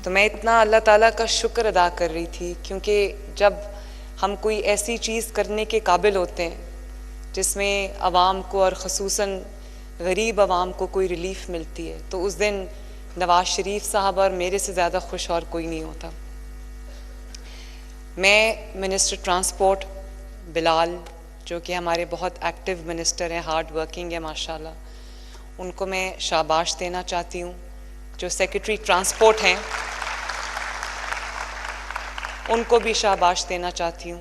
तो मैं इतना अल्लाह ताला का शुक्र अदा कर रही थी, क्योंकि जब हम कोई ऐसी चीज़ करने के काबिल होते हैं जिसमें आवाम को और ख़ुसूसन गरीब आवाम को कोई रिलीफ मिलती है, तो उस दिन नवाज़ शरीफ साहब और मेरे से ज़्यादा खुश और कोई नहीं होता। मैं मिनिस्टर ट्रांसपोर्ट बिलाल, जो कि हमारे बहुत एक्टिव मिनिस्टर हैं, हार्ड वर्किंग है माशाल्लाह, उनको मैं शाबाश देना चाहती हूँ। जो सेक्रेटरी ट्रांसपोर्ट हैं उनको भी शाबाश देना चाहती हूँ,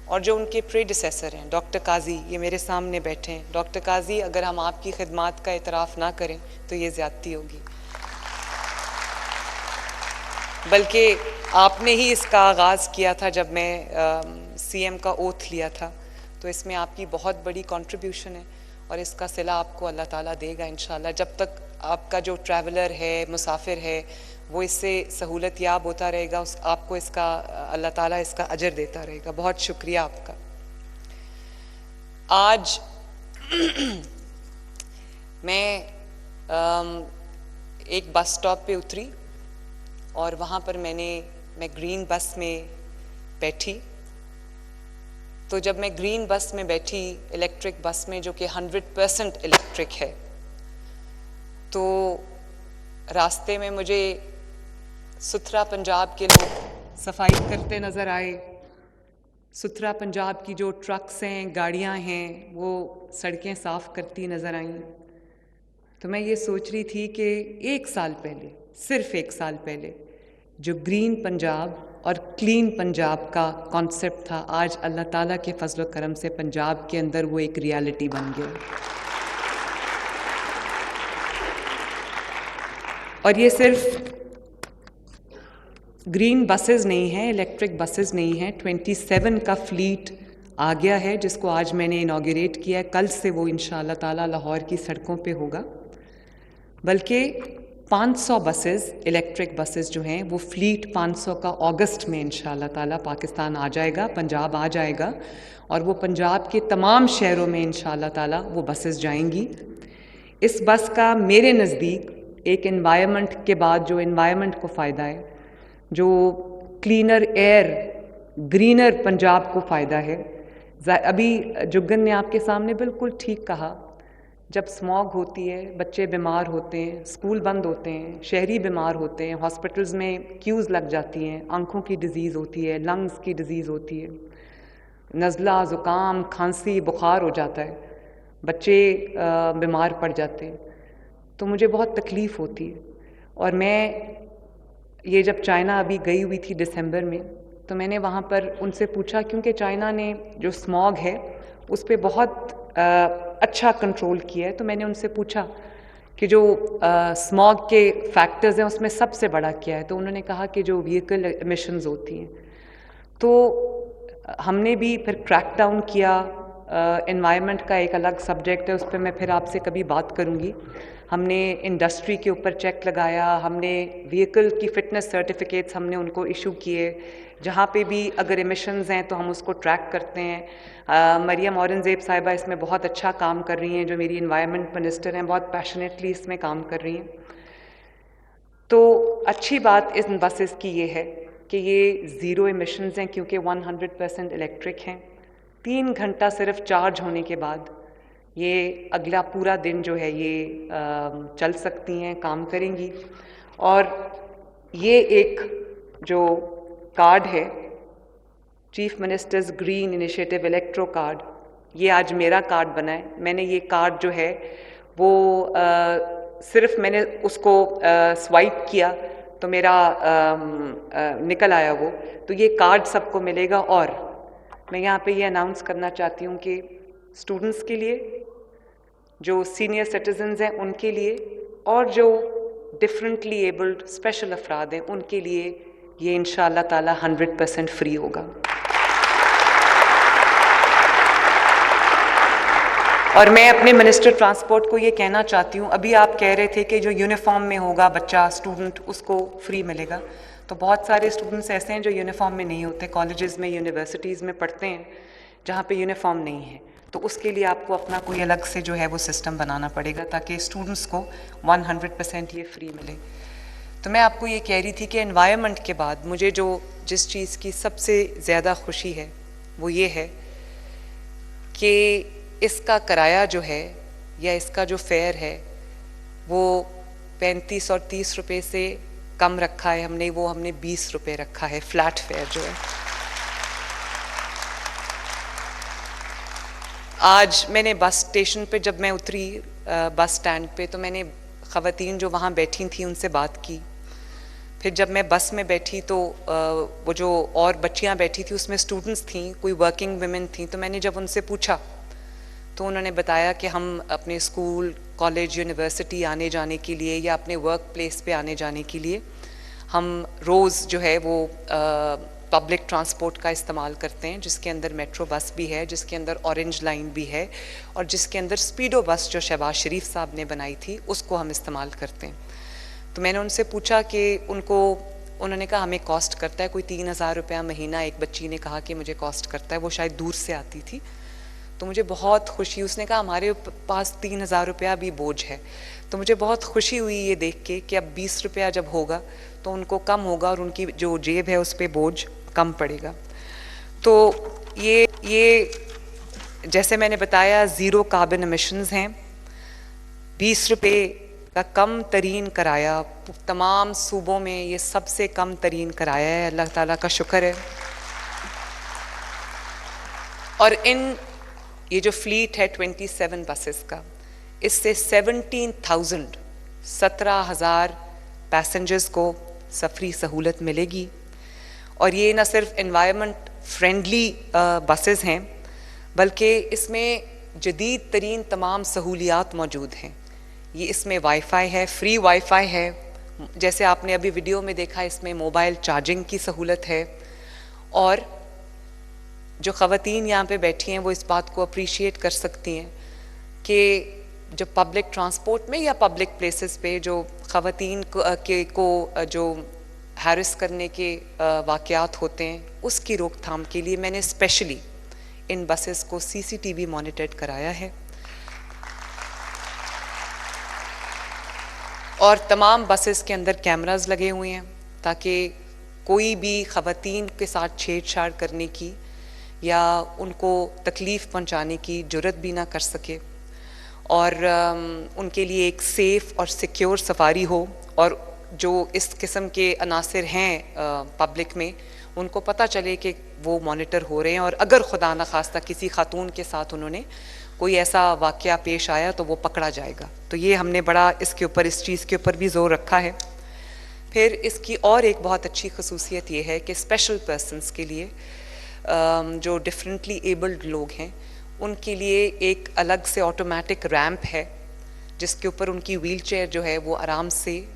और जो उनके प्रेडिसेसर हैं डॉक्टर काजी, ये मेरे सामने बैठे हैं। डॉक्टर काजी, अगर हम आपकी खिदमात का इतराफ़ ना करें तो ये ज़्यादती होगी, बल्कि आपने ही इसका आगाज़ किया था जब मैं सीएम का ओथ लिया था, तो इसमें आपकी बहुत बड़ी कंट्रीब्यूशन है और इसका सिला आपको अल्लाह ताला देगा इंशाल्लाह। जब तक आपका जो ट्रैवलर है, मुसाफिर है, वो इससे सहूलत याब होता रहेगा, आपको इसका अल्लाह ताला इसका अजर देता रहेगा। बहुत शुक्रिया आपका। आज मैं एक बस स्टॉप पे उतरी और वहाँ पर मैं ग्रीन बस में बैठी। तो जब मैं ग्रीन बस में बैठी, इलेक्ट्रिक बस में, जो कि 100% इलेक्ट्रिक है, तो रास्ते में मुझे सुथरा पंजाब के लोग सफाई करते नज़र आए। सुथरा पंजाब की जो ट्रक्स हैं, गाड़ियाँ हैं, वो सड़कें साफ़ करती नज़र आईं। तो मैं ये सोच रही थी कि एक साल पहले, सिर्फ एक साल पहले, जो ग्रीन पंजाब और क्लीन पंजाब का कॉन्सेप्ट था, आज अल्लाह ताला के फजल व करम से पंजाब के अंदर वो एक रियलिटी बन गया। और ये सिर्फ ग्रीन बसेस नहीं हैं, इलेक्ट्रिक बसेस नहीं हैं, 27 का फ्लीट आ गया है, जिसको आज मैंने इनॉग्रेट किया है। कल से वो इंशाअल्लाह ताला लाहौर की सड़कों पे होगा। बल्कि 500 बसेस, इलेक्ट्रिक बसेस जो हैं, वो फ्लीट 500 का अगस्त में इंशाअल्लाह ताला पाकिस्तान आ जाएगा, पंजाब आ जाएगा, और वो पंजाब के तमाम शहरों में इंशाअल्लाह ताला वो बसेस जाएंगी। इस बस का मेरे नज़दीक एक एनवायरनमेंट के बाद जो एनवायरनमेंट को फ़ायदा है, जो क्लीनर एयर, ग्रीनर पंजाब को फ़ायदा है। अभी जुग्गन ने आपके सामने बिल्कुल ठीक कहा, जब स्मॉग होती है, बच्चे बीमार होते हैं, स्कूल बंद होते हैं, शहरी बीमार होते हैं, हॉस्पिटल्स में क्यूज़ लग जाती हैं, आँखों की डिज़ीज़ होती है, लंग्स की डिज़ीज़ होती है, नज़ला, ज़ुकाम, खांसी, बुखार हो जाता है, बच्चे बीमार पड़ जाते हैं, तो मुझे बहुत तकलीफ़ होती है। और मैं ये जब चाइना अभी गई हुई थी दिसंबर में, तो मैंने वहाँ पर उनसे पूछा, क्योंकि चाइना ने जो स्मॉग है उस पर बहुत अच्छा कंट्रोल किया है, तो मैंने उनसे पूछा कि जो स्मॉग के फैक्टर्स हैं उसमें सबसे बड़ा क्या है। तो उन्होंने कहा कि जो व्हीकल एमिशंस होती हैं। तो हमने भी फिर क्रैक डाउन किया। एनवायरनमेंट का एक अलग सब्जेक्ट है, उस पर मैं फिर आपसे कभी बात करूँगी। हमने इंडस्ट्री के ऊपर चेक लगाया, हमने व्हीकल की फ़िटनेस सर्टिफिकेट्स हमने उनको इशू किए, जहाँ पे भी अगर एमिशंस हैं तो हम उसको ट्रैक करते हैं। मरियम औरंगज़ेब साहिबा इसमें बहुत अच्छा काम कर रही हैं, जो मेरी एनवायरनमेंट मिनिस्टर हैं, बहुत पैशनेटली इसमें काम कर रही हैं। तो अच्छी बात इन बसेस की ये है कि ये ज़ीरो एमिशंस हैं, क्योंकि 100% इलेक्ट्रिक हैं। 3 घंटा सिर्फ चार्ज होने के बाद ये अगला पूरा दिन जो है ये चल सकती हैं, काम करेंगी। और ये एक जो कार्ड है, chief ministers green initiative electro card, ये आज मेरा कार्ड बना है। मैंने ये कार्ड जो है वो सिर्फ मैंने उसको स्वाइप किया तो मेरा निकल आया वो। तो ये कार्ड सबको मिलेगा। और मैं यहाँ पे ये अनाउंस करना चाहती हूँ कि स्टूडेंट्स के लिए, जो सीनियर सिटीजन्स हैं उनके लिए, और जो डिफरेंटली एबल्ड स्पेशल अफराद हैं उनके लिए ये इंशाअल्लाह ताला 100% फ्री होगा। और मैं अपने मिनिस्टर ट्रांसपोर्ट को ये कहना चाहती हूँ, अभी आप कह रहे थे कि जो यूनिफॉर्म में होगा बच्चा, स्टूडेंट, उसको फ्री मिलेगा। तो बहुत सारे स्टूडेंट्स ऐसे हैं जो यूनिफॉर्म में नहीं होते, कॉलेजेस में, यूनिवर्सिटीज़ में पढ़ते हैं जहाँ पे यूनिफॉर्म नहीं है, तो उसके लिए आपको अपना कोई अलग से जो है वो सिस्टम बनाना पड़ेगा ताकि स्टूडेंट्स को 100% ये फ्री मिले। तो मैं आपको ये कह रही थी कि एनवायरनमेंट के बाद मुझे जिस चीज़ की सबसे ज़्यादा खुशी है वो ये है कि इसका किराया जो है या इसका जो फेयर है वो 35 और 30 रुपए से कम रखा है हमने, वो हमने 20 रुपए रखा है, फ्लैट फेयर जो है। आज मैंने बस स्टेशन पे जब मैं उतरी बस स्टैंड पे, तो मैंने ख़वातीन जो वहाँ बैठी थी उनसे बात की। फिर जब मैं बस में बैठी तो वो जो और बच्चियाँ बैठी थी उसमें स्टूडेंट्स थी, कोई वर्किंग वुमेन थी। तो मैंने जब उनसे पूछा तो उन्होंने बताया कि हम अपने स्कूल, कॉलेज, यूनिवर्सिटी आने जाने के लिए या अपने वर्क प्लेस पे आने जाने के लिए हम रोज़ जो है वो पब्लिक ट्रांसपोर्ट का इस्तेमाल करते हैं, जिसके अंदर मेट्रो बस भी है, जिसके अंदर ऑरेंज लाइन भी है और जिसके अंदर स्पीडो बस जो शहबाज शरीफ साहब ने बनाई थी उसको हम इस्तेमाल करते हैं। तो मैंने उनसे पूछा कि उन्होंने कहा हमें कॉस्ट करता है कोई 3,000 रुपया महीना। एक बच्ची ने कहा कि मुझे कॉस्ट करता है, वो शायद दूर से आती थी। तो मुझे बहुत खुशी, उसने कहा हमारे पास 3,000 रुपया भी बोझ है। तो मुझे बहुत खुशी हुई ये देख के कि अब 20 रुपया जब होगा तो उनको कम होगा और उनकी जो जेब है उस पर बोझ कम पड़ेगा। तो ये जैसे मैंने बताया ज़ीरो कार्बन एमिशंस हैं। 20 रुपये का कम तरीन किराया तमाम सूबों में, ये सबसे कम तरीन किराया है, अल्लाह ताला का शुक्र है। और ये जो फ्लीट है 27 बसेस का, इससे 17,000 पैसेंजर्स को सफरी सहूलत मिलेगी। और ये न सिर्फ एनवायरनमेंट फ्रेंडली बसेस हैं बल्कि इसमें जदीद तरीन तमाम सहूलियात मौजूद हैं। ये इसमें वाईफाई है, फ्री वाईफाई है, जैसे आपने अभी वीडियो में देखा, इसमें मोबाइल चार्जिंग की सहूलत है। और जो ख़वातीन यहाँ पे बैठी हैं वो इस बात को अप्रिशिएट कर सकती हैं कि जो पब्लिक ट्रांसपोर्ट में या पब्लिक प्लेसेस पे जो ख़वातीन को जो हैरिस करने के वाक़यात होते हैं उसकी रोकथाम के लिए मैंने स्पेशली इन बसेस को CCTV मॉनिटर्ड कराया है। और तमाम बसेस के अंदर कैमरास लगे हुए हैं ताकि कोई भी ख़वातीन के साथ छेड़छाड़ करने की या उनको तकलीफ़ पहुंचाने की जुर्रत भी ना कर सके, और उनके लिए एक सेफ़ और सिक्योर सफारी हो। और जो इस किस्म के अनासिर हैं पब्लिक में, उनको पता चले कि वो मॉनिटर हो रहे हैं और अगर खुदा न खास्ता किसी खातून के साथ उन्होंने कोई ऐसा वाक़या पेश आया तो वो पकड़ा जाएगा। तो ये हमने बड़ा इस चीज़ के ऊपर भी ज़ोर रखा है। फिर इसकी और एक बहुत अच्छी खसूसियत ये है कि स्पेशल पर्सनस के लिए, जो डिफरेंटली एबल्ड लोग हैं, उनके लिए एक अलग से ऑटोमेटिक रैंप है जिसके ऊपर उनकी व्हीलचेयर जो है वो आराम से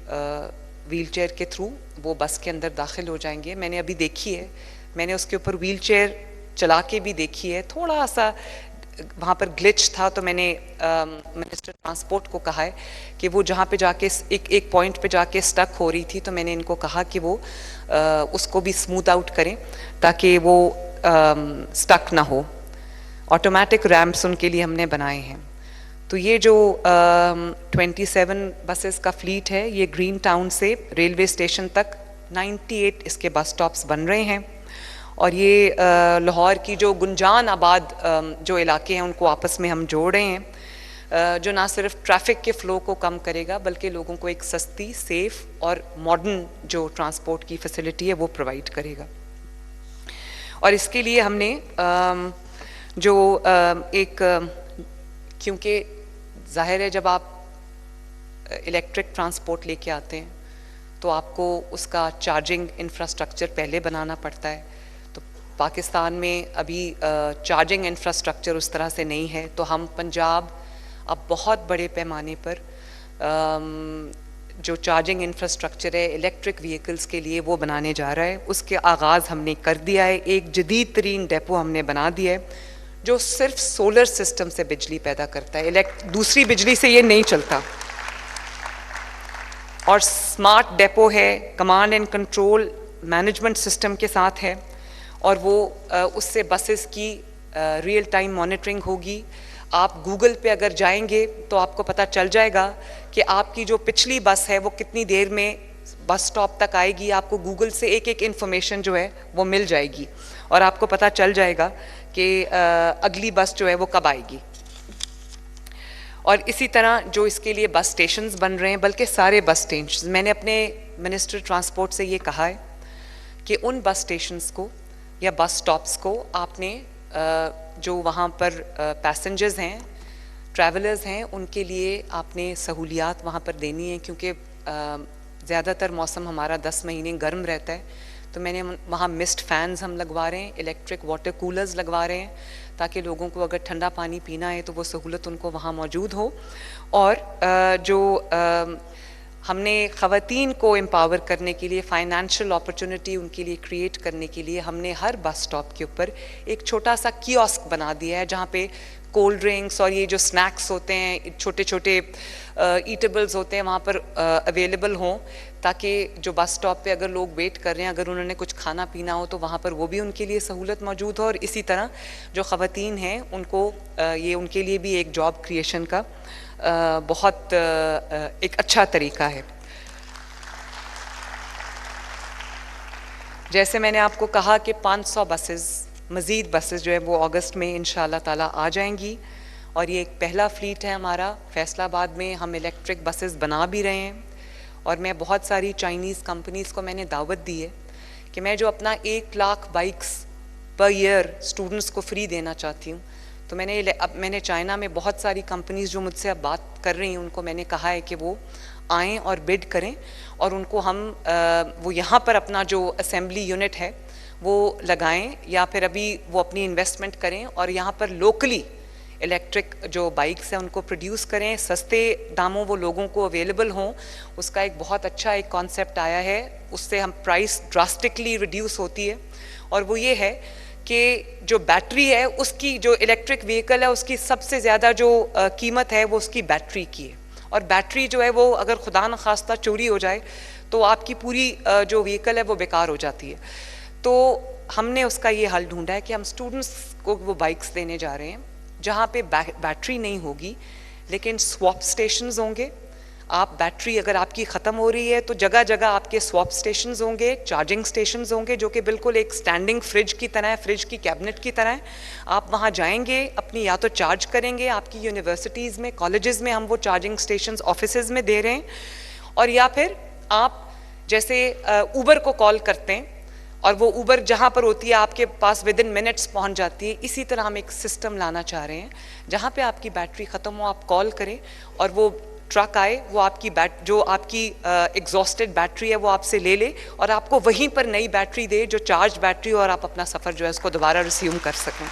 व्हीलचेयर के थ्रू वो बस के अंदर दाखिल हो जाएंगे। मैंने अभी देखी है, मैंने उसके ऊपर व्हीलचेयर चला के भी देखी है। थोड़ा सा वहाँ पर ग्लिच था तो मैंने मिनिस्टर ट्रांसपोर्ट को कहा है कि वो जहाँ पे जाके एक पॉइंट पे जाके स्टक हो रही थी, तो मैंने इनको कहा कि वो उसको भी स्मूथ आउट करें ताकि वो स्टक ना हो। ऑटोमेटिक रैम्प्स उनके लिए हमने बनाए हैं। तो ये जो 27 बसेस का फ्लीट है, ये ग्रीन टाउन से रेलवे स्टेशन तक 98 इसके बस स्टॉप्स बन रहे हैं। और ये लाहौर की जो गुंजान आबाद जो इलाके हैं उनको आपस में हम जोड़ रहे हैं, जो ना सिर्फ ट्रैफिक के फ़्लो को कम करेगा बल्कि लोगों को एक सस्ती, सेफ़ और मॉडर्न जो ट्रांसपोर्ट की फैसिलिटी है वो प्रोवाइड करेगा। और इसके लिए हमने क्योंकि ज़ाहिर है जब आप इलेक्ट्रिक ट्रांसपोर्ट लेके आते हैं तो आपको उसका चार्जिंग इंफ्रास्ट्रक्चर पहले बनाना पड़ता है। तो पाकिस्तान में अभी चार्जिंग इंफ्रास्ट्रक्चर उस तरह से नहीं है, तो हम पंजाब अब बहुत बड़े पैमाने पर जो चार्जिंग इंफ्रास्ट्रक्चर है इलेक्ट्रिक व्हीकल्स के लिए वो बनाने जा रहा है। उसके आगाज़ हमने कर दिया है। एक जदीद तरीन डेपो हमने बना दिया है जो सिर्फ सोलर सिस्टम से बिजली पैदा करता है, दूसरी बिजली से ये नहीं चलता। और स्मार्ट डेपो है, command and control management system के साथ है, और वो उससे बसेस की रियल टाइम मॉनिटरिंग होगी। आप गूगल पे अगर जाएंगे तो आपको पता चल जाएगा कि आपकी जो पिछली बस है वो कितनी देर में बस स्टॉप तक आएगी, आपको गूगल से एक एक इन्फॉर्मेशन जो है वो मिल जाएगी और आपको पता चल जाएगा कि अगली बस जो है वो कब आएगी। और इसी तरह जो इसके लिए बस स्टेशंस बन रहे हैं, बल्कि सारे बस स्टेशन, मैंने अपने मिनिस्टर ट्रांसपोर्ट से ये कहा है कि उन बस स्टेशंस को या बस स्टॉप्स को आपने जो वहाँ पर पैसेंजर्स हैं, ट्रैवलर्स हैं, उनके लिए आपने सहूलियात वहाँ पर देनी है, क्योंकि ज़्यादातर मौसम हमारा 10 महीने गर्म रहता है। तो मैंने वहाँ मिस्ट फैंस हम लगवा रहे हैं, इलेक्ट्रिक वाटर कूलर्स लगवा रहे हैं, ताकि लोगों को अगर ठंडा पानी पीना है तो वो सहूलत उनको वहाँ मौजूद हो। और हमने ख़वातीन को एम्पावर करने के लिए, फाइनेंशियल अपॉर्चुनिटी उनके लिए क्रिएट करने के लिए, हमने हर बस स्टॉप के ऊपर एक छोटा सा कियोस्क बना दिया है, जहाँ पे कोल्ड ड्रिंक्स और ये जो स्नैक्स होते हैं, छोटे छोटे ईटेबल्स होते हैं, वहाँ पर अवेलेबल हों, ताकि जो बस स्टॉप पे अगर लोग वेट कर रहे हैं, अगर उन्होंने कुछ खाना पीना हो तो वहाँ पर वो भी उनके लिए सहूलत मौजूद हो। और इसी तरह जो ख़वातीन हैं उनको ये उनके लिए भी एक जॉब क्रिएशन का बहुत एक अच्छा तरीका है। जैसे मैंने आपको कहा कि 500 बसेस, मज़ीद बसेस जो है वो अगस्त में इंशाअल्लाह ताला आ जाएंगी, और ये एक पहला फ्लीट है हमारा। फैसलाबाद में हम इलेक्ट्रिक बसेस बना भी रहे हैं, और मैं बहुत सारी चाइनीज़ कंपनीज़ को मैंने दावत दी है कि मैं जो अपना 1 lakh bikes per year students को फ्री देना चाहती हूँ, तो मैंने चाइना में बहुत सारी कंपनीज़ जो मुझसे अब बात कर रही हैं, उनको मैंने कहा है कि वो आएँ और बिड करें, और उनको हम वो यहाँ पर अपना जो असेंबली यूनिट है वो लगाएं, या फिर अभी वो अपनी इन्वेस्टमेंट करें और यहाँ पर लोकली इलेक्ट्रिक जो बाइक्स हैं उनको प्रोड्यूस करें, सस्ते दामों वो लोगों को अवेलेबल हों। उसका एक बहुत अच्छा एक कॉन्सेप्ट आया है, उससे हम प्राइस ड्रास्टिकली रिड्यूस होती है, और वो ये है कि जो बैटरी है, उसकी जो इलेक्ट्रिक व्हीकल है उसकी सबसे ज़्यादा जो कीमत है वो उसकी बैटरी की है, और बैटरी जो है वो अगर खुदा न खास्ता चोरी हो जाए तो आपकी पूरी जो व्हीकल है वो बेकार हो जाती है। तो हमने उसका ये हल ढूंढा है कि हम स्टूडेंट्स को वो बाइक्स देने जा रहे हैं जहाँ पे बैटरी नहीं होगी, लेकिन स्वैप स्टेशंस होंगे। आप बैटरी अगर आपकी ख़त्म हो रही है तो जगह जगह आपके स्वैप स्टेशंस होंगे, चार्जिंग स्टेशंस होंगे, जो कि बिल्कुल एक स्टैंडिंग फ्रिज की तरह है, फ्रिज की कैबिनेट की तरह है। आप वहाँ जाएंगे, अपनी या तो चार्ज करेंगे, आपकी यूनिवर्सिटीज़ में, कॉलेजेस में हम वो चार्जिंग स्टेशंस ऑफिसेज़ में दे रहे हैं, और या फिर आप जैसे ऊबर को कॉल करते हैं और वो ऊबर जहाँ पर होती है आपके पास विद इन मिनट्स पहुँच जाती है, इसी तरह हम एक सिस्टम लाना चाह रहे हैं जहाँ पे आपकी बैटरी ख़त्म हो, आप कॉल करें और वो ट्रक आए, वो आपकी जो आपकी एग्जॉस्टेड बैटरी है वो आपसे ले ले और आपको वहीं पर नई बैटरी दे, जो चार्ज बैटरी, और आप अपना सफ़र जो है उसको दोबारा रिस्यूम कर सकें।